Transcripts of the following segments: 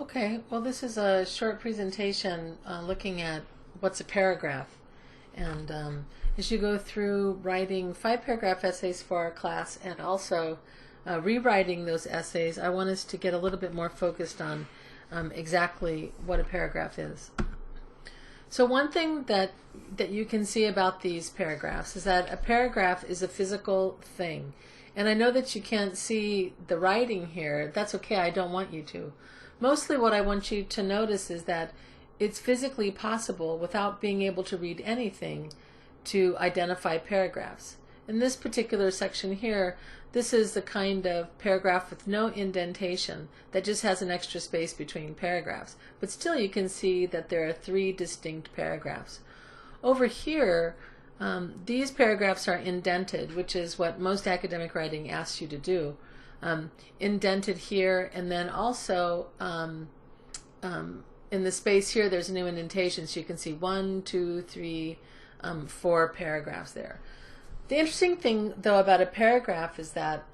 Okay, well this is a short presentation looking at what's a paragraph. And as you go through writing 5-paragraph essays for our class and also rewriting those essays, I want us to get a little bit more focused on exactly what a paragraph is. So one thing that you can see about these paragraphs is that a paragraph is a physical thing. And I know that you can't see the writing here. That's okay, I don't want you to. Mostly what I want you to notice is that it's physically possible, without being able to read anything, to identify paragraphs. In this particular section here, this is the kind of paragraph with no indentation that just has an extra space between paragraphs. But still you can see that there are 3 distinct paragraphs. Over here, these paragraphs are indented, which is what most academic writing asks you to do. Indented here, and then also in the space here there's a new indentation, so you can see 1, 2, 3, 4 paragraphs there. The interesting thing though about a paragraph is that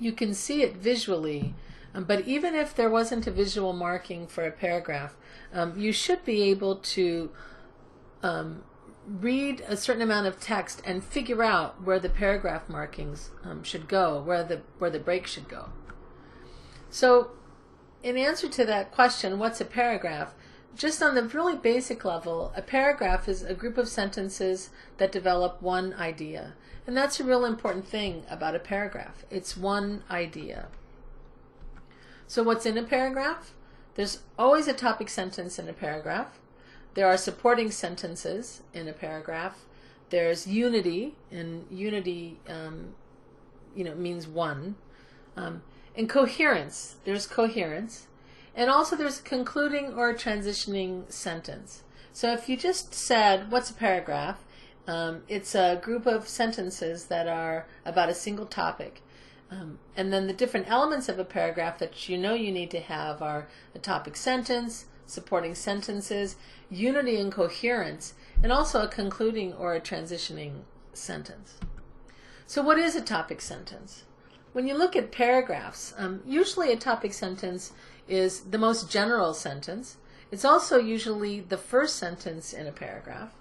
you can see it visually, but even if there wasn't a visual marking for a paragraph, you should be able to read a certain amount of text and figure out where the paragraph markings should go, where the break should go. So in answer to that question, what's a paragraph? Just on the really basic level, a paragraph is a group of sentences that develop one idea. And that's a real important thing about a paragraph. It's one idea. So what's in a paragraph? There's always a topic sentence in a paragraph. There are supporting sentences in a paragraph. There's unity, and unity means one. And coherence, there's coherence. And also there's a concluding or a transitioning sentence. So if you just said, what's a paragraph? It's a group of sentences that are about a single topic. And then the different elements of a paragraph that you need to have are a topic sentence, supporting sentences, unity and coherence, and also a concluding or a transitioning sentence. So what is a topic sentence? When you look at paragraphs, usually a topic sentence is the most general sentence. It's also usually the first sentence in a paragraph.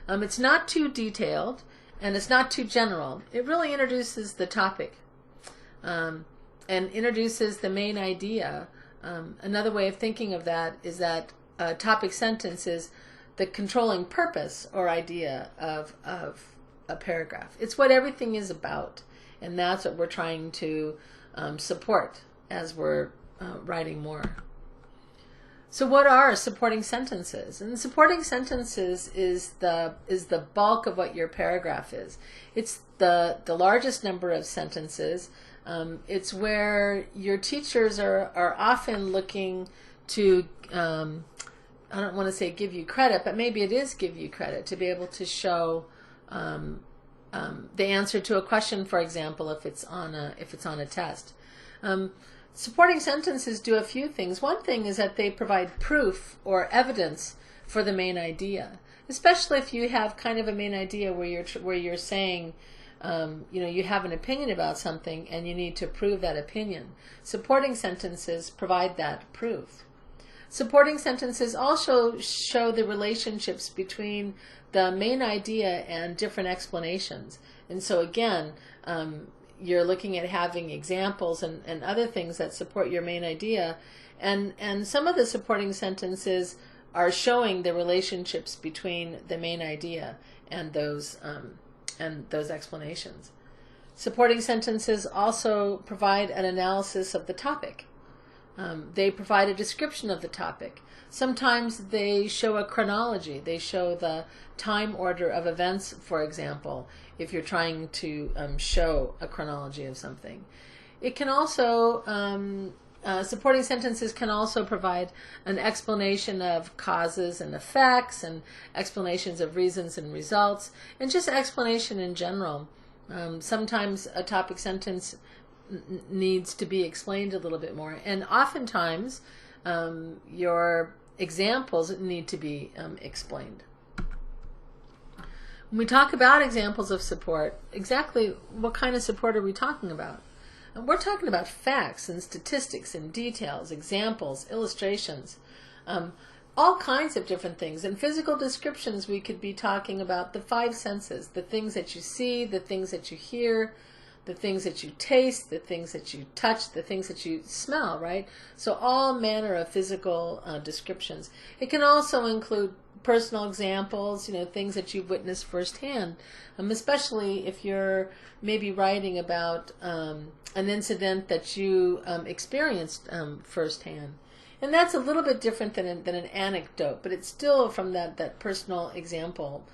It's not too detailed and it's not too general. It really introduces the topic and introduces the main idea. Another way of thinking of that is that a topic sentence is the controlling purpose or idea of a paragraph. It's what everything is about, and that's what we're trying to support as we're writing more. So what are supporting sentences? And supporting sentences is the bulk of what your paragraph is. It's the largest number of sentences. It's where your teachers are often looking to, I don't want to say give you credit, but maybe it is give you credit to be able to show the answer to a question, for example, if it's on a test. Supporting sentences do a few things. One thing is that they provide proof or evidence for the main idea, especially if you have kind of a main idea where you're saying, you have an opinion about something and you need to prove that opinion. Supporting sentences provide that proof. Supporting sentences also show the relationships between the main idea and different explanations. And so again, you're looking at having examples and other things that support your main idea. And some of the supporting sentences are showing the relationships between the main idea and those explanations. Supporting sentences also provide an analysis of the topic. They provide a description of the topic. Sometimes they show a chronology. They show the time order of events, for example, if you're trying to show a chronology of something. It can also, supporting sentences can also provide an explanation of causes and effects, and explanations of reasons and results, and just explanation in general. Sometimes a topic sentence needs to be explained a little bit more, and oftentimes your examples need to be explained. When we talk about examples of support, exactly what kind of support are we talking about? we're talking about facts and statistics and details, examples, illustrations, all kinds of different things. In physical descriptions, we could be talking about the five senses, the things that you see, the things that you hear, the things that you taste, the things that you touch, the things that you smell, right? So all manner of physical descriptions. It can also include personal examples, things that you've witnessed firsthand, especially if you're maybe writing about an incident that you experienced firsthand. And that's a little bit different than an anecdote, but it's still from that personal example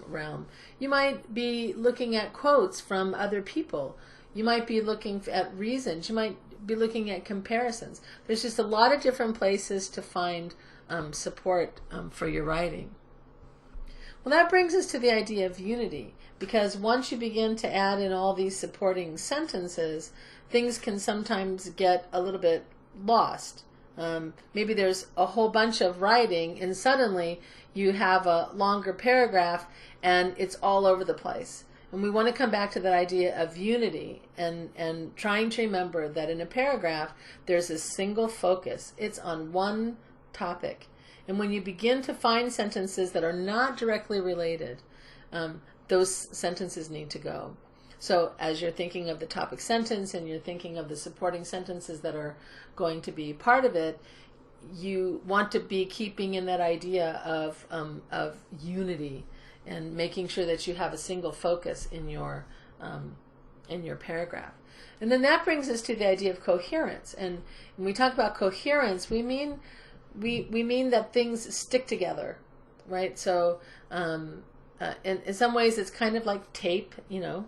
realm. You might be looking at quotes from other people. You might be looking at reasons. You might be looking at comparisons. There's just a lot of different places to find support for your writing. Well, that brings us to the idea of unity, because once you begin to add in all these supporting sentences, things can sometimes get a little bit lost. Maybe there's a whole bunch of writing and suddenly you have a longer paragraph and it's all over the place. And we want to come back to that idea of unity and trying to remember that in a paragraph there's a single focus. It's on one topic. And when you begin to find sentences that are not directly related, those sentences need to go. So as you're thinking of the topic sentence and you're thinking of the supporting sentences that are going to be part of it, you want to be keeping in that idea of unity and making sure that you have a single focus in your paragraph. And then that brings us to the idea of coherence. And when we talk about coherence, we mean that things stick together, right? So in some ways it's kind of like tape,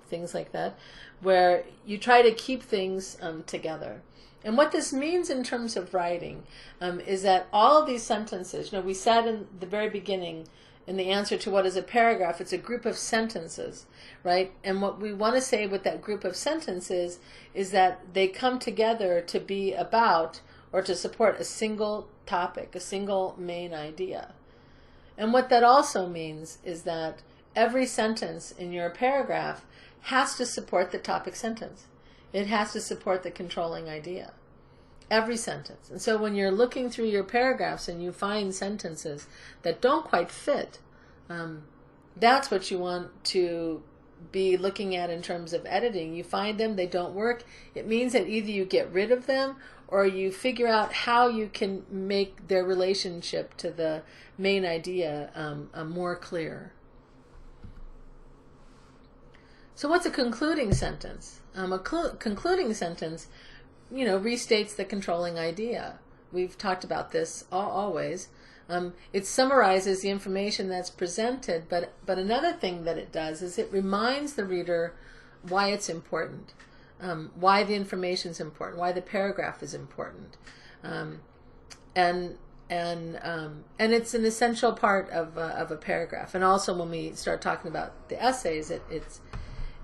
things like that, where you try to keep things together. And what this means in terms of writing is that all of these sentences, we said in the very beginning in the answer to what is a paragraph, it's a group of sentences, right? And what we want to say with that group of sentences is that they come together to be about or to support a single topic, a single main idea. And what that also means is that every sentence in your paragraph has to support the topic sentence. It has to support the controlling idea. Every sentence. And so when you're looking through your paragraphs and you find sentences that don't quite fit, that's what you want to be looking at in terms of editing. You find them, they don't work. It means that either you get rid of them or you figure out how you can make their relationship to the main idea more clear. So what's a concluding sentence? A concluding sentence, restates the controlling idea. We've talked about this always. It summarizes the information that's presented, but another thing that it does is it reminds the reader why it's important, why the information is important, why the paragraph is important, and it's an essential part of a paragraph. And also when we start talking about the essays,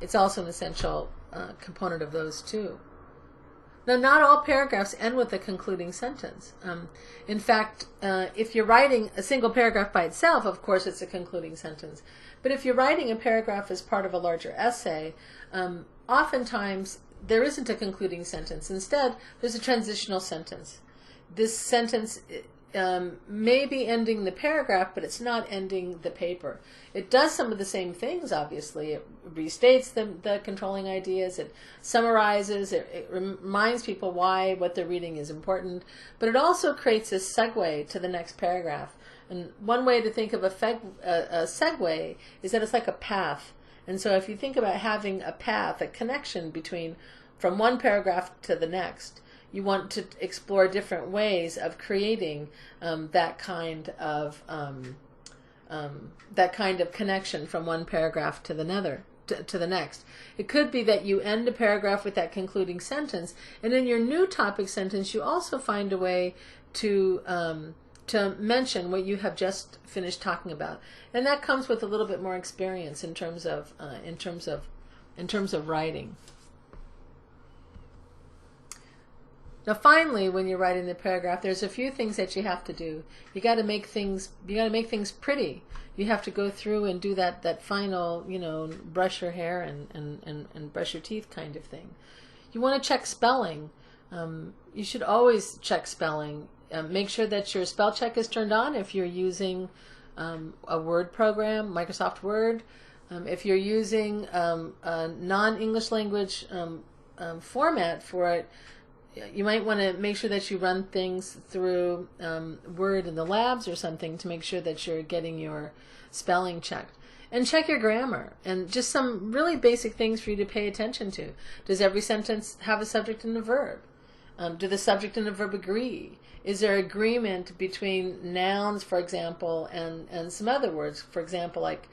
it's also an essential component of those too. Now, not all paragraphs end with a concluding sentence. In fact, if you're writing a single paragraph by itself, of course it's a concluding sentence. But if you're writing a paragraph as part of a larger essay, oftentimes there isn't a concluding sentence. Instead, there's a transitional sentence. This sentence may be ending the paragraph, but it's not ending the paper. It does some of the same things, obviously. It restates the controlling ideas, it summarizes, it reminds people why what they're reading is important, but it also creates a segue to the next paragraph. And one way to think of a segue is that it's like a path. And so if you think about having a path, a connection from one paragraph to the next, you want to explore different ways of creating that kind of connection from one paragraph to the next. It could be that you end a paragraph with that concluding sentence, and in your new topic sentence, you also find a way to mention what you have just finished talking about, and that comes with a little bit more experience in terms of writing. Now, finally, when you're writing the paragraph, there's a few things that you have to do. You got to make things pretty. You have to go through and do that final, brush your hair and brush your teeth kind of thing. You want to check spelling. You should always check spelling. Make sure that your spell check is turned on if you're using a Word program, Microsoft Word. If you're using a non-English language format for it, you might want to make sure that you run things through Word in the labs or something to make sure that you're getting your spelling checked. And check your grammar, and just some really basic things for you to pay attention to. Does every sentence have a subject and a verb? Do the subject and the verb agree? Is there agreement between nouns, for example, and some other words? For example, like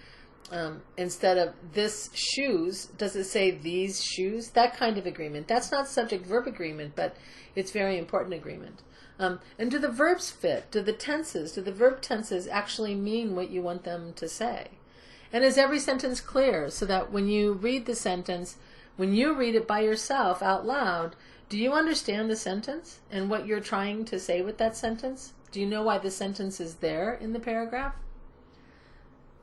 instead of this shoes, does it say these shoes? That kind of agreement. That's not subject-verb agreement, but it's very important agreement. And do the verbs fit? Do the verb tenses actually mean what you want them to say? And is every sentence clear so that when you read the sentence, when you read it by yourself out loud, do you understand the sentence and what you're trying to say with that sentence? Do you know why the sentence is there in the paragraph?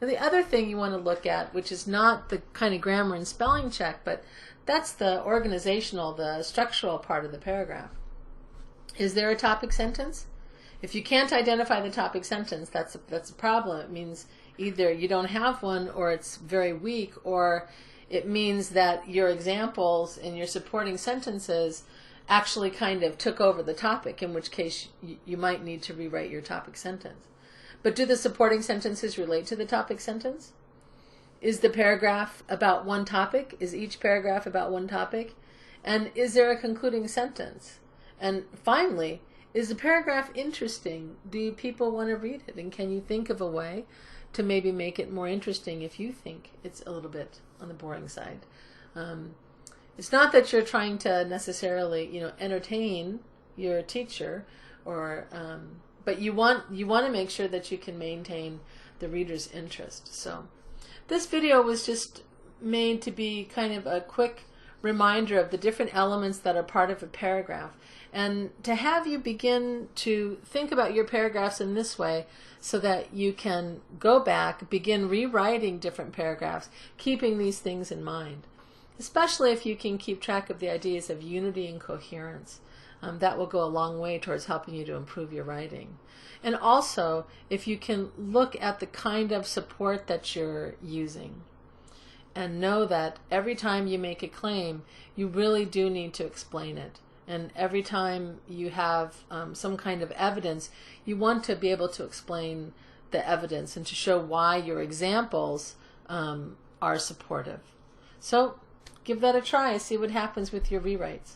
Now, the other thing you want to look at, which is not the kind of grammar and spelling check, but that's the organizational, the structural part of the paragraph. Is there a topic sentence? If you can't identify the topic sentence, that's a problem. It means either you don't have one, or it's very weak, or it means that your examples and your supporting sentences actually kind of took over the topic, in which case you might need to rewrite your topic sentence. But do the supporting sentences relate to the topic sentence? Is the paragraph about one topic? Is each paragraph about one topic? And is there a concluding sentence? And finally, is the paragraph interesting? Do people want to read it? And can you think of a way to maybe make it more interesting if you think it's a little bit on the boring side? It's not that you're trying to necessarily, entertain your teacher, or but you want to make sure that you can maintain the reader's interest. So this video was just made to be kind of a quick reminder of the different elements that are part of a paragraph, and to have you begin to think about your paragraphs in this way so that you can go back, begin rewriting different paragraphs, keeping these things in mind, especially if you can keep track of the ideas of unity and coherence. That will go a long way towards helping you to improve your writing. And also, if you can look at the kind of support that you're using and know that every time you make a claim, you really do need to explain it. And every time you have some kind of evidence, you want to be able to explain the evidence and to show why your examples are supportive. So give that a try, see what happens with your rewrites.